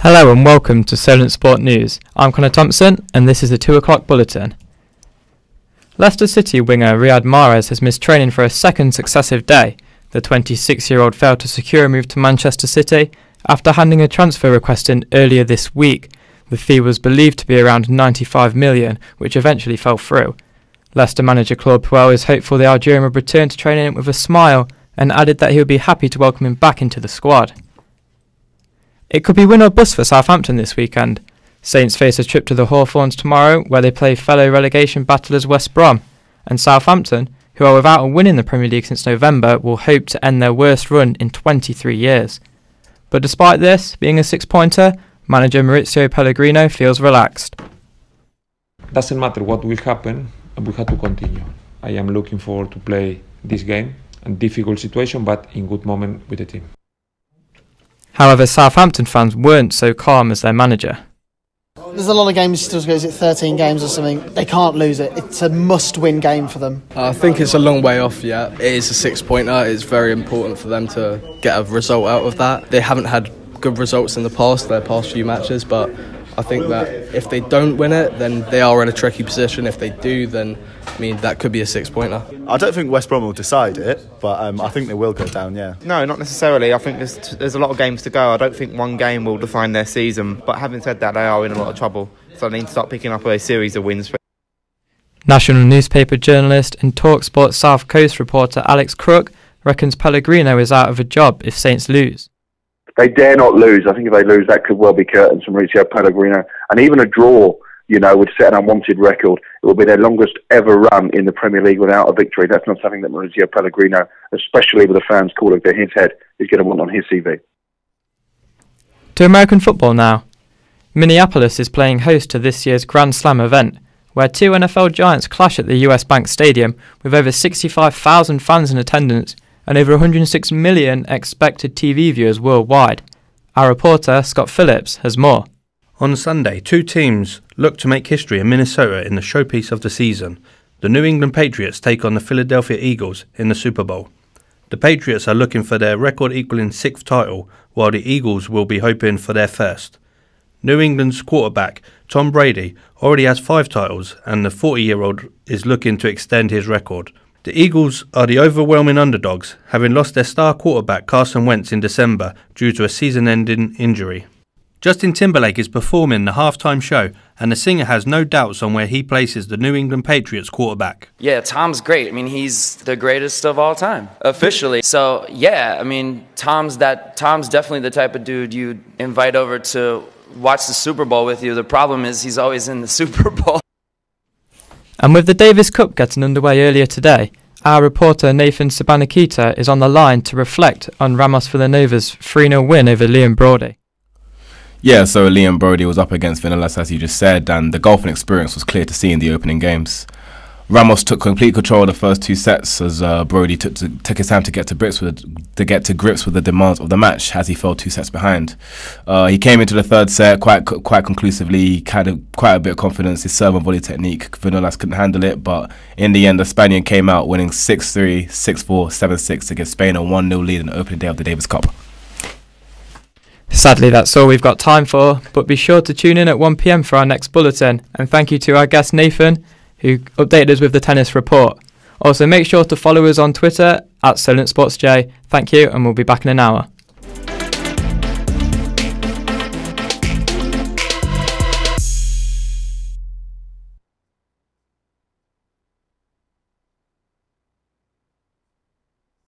Hello and welcome to Solent Sport News. I'm Connor Thompson and this is the 2 o'clock Bulletin. Leicester City winger Riyad Mahrez has missed training for a second successive day. The 26-year-old failed to secure a move to Manchester City after handing a transfer request in earlier this week. The fee was believed to be around 95 million, which eventually fell through. Leicester manager Claude Puel is hopeful the Algerian will return to training with a smile and added that he would be happy to welcome him back into the squad. It could be win or bust for Southampton this weekend. Saints face a trip to the Hawthorns tomorrow, where they play fellow relegation battlers West Brom. And Southampton, who are without a win in the Premier League since November, will hope to end their worst run in 23 years. But despite this being a six-pointer, manager Maurizio Pellegrino feels relaxed. Doesn't matter what will happen, we have to continue. I am looking forward to play this game, a difficult situation, but in good moment with the team. However, Southampton fans weren't so calm as their manager. There's a lot of games still to go. Is it 13 games or something? They can't lose it. It's a must-win game for them. I think it's a long way off yet. It is a six-pointer. It's very important for them to get a result out of that. They haven't had good results in the past, their past few matches, but I think that if they don't win it, then they are in a tricky position. If they do, then that could be a six-pointer. I don't think West Brom will decide it, but I think they will go down, yeah. No, not necessarily. I think there's a lot of games to go. I don't think one game will define their season. But having said that, they are in a lot of trouble. So they need to start picking up a series of wins. National newspaper journalist and TalkSport South Coast reporter Alex Crook reckons Pellegrino is out of a job if Saints lose. They dare not lose. I think if they lose, that could well be curtains from Maurizio Pellegrino. And even a draw, would set an unwanted record. It will be their longest ever run in the Premier League without a victory. That's not something that Maurizio Pellegrino, especially with the fans calling for his head, is going to want on his CV. To American football now. Minneapolis is playing host to this year's Grand Slam event, where two NFL giants clash at the US Bank Stadium with over 65,000 fans in attendance and over 106 million expected TV viewers worldwide. Our reporter, Scott Phillips, has more. On Sunday, two teams look to make history in Minnesota in the showpiece of the season. The New England Patriots take on the Philadelphia Eagles in the Super Bowl. The Patriots are looking for their record-equaling sixth title, while the Eagles will be hoping for their first. New England's quarterback, Tom Brady, already has 5 titles, and the 40-year-old is looking to extend his record. The Eagles are the overwhelming underdogs, having lost their star quarterback Carson Wentz in December due to a season-ending injury. Justin Timberlake is performing the halftime show, and the singer has no doubts on where he places the New England Patriots quarterback. Yeah, Tom's great. He's the greatest of all time, officially. So, yeah, Tom's definitely the type of dude you'd invite over to watch the Super Bowl with you. The problem is he's always in the Super Bowl. And with the Davis Cup getting underway earlier today, our reporter Nathan Sabanakita is on the line to reflect on Ramos Villanova's 3-0 win over Liam Brody. Yeah, so Liam Brody was up against Vinolas, as you just said, and the golfing experience was clear to see in the opening games. Ramos took complete control of the first 2 sets as Brody took his time to get to grips with the demands of the match as he fell 2 sets behind. He came into the third set quite conclusively, had quite a bit of confidence. His serve and volley technique, Vinolas couldn't handle it, but in the end, the Spaniard came out winning 6-3, 6-4, 7-6 to give Spain a 1-0 lead in the opening day of the Davis Cup. Sadly, that's all we've got time for, but be sure to tune in at 1 p.m. for our next bulletin. And thank you to our guest Nathan, who updated us with the tennis report. Also, make sure to follow us on Twitter at SolentSportsJ. Thank you, and we'll be back in an hour.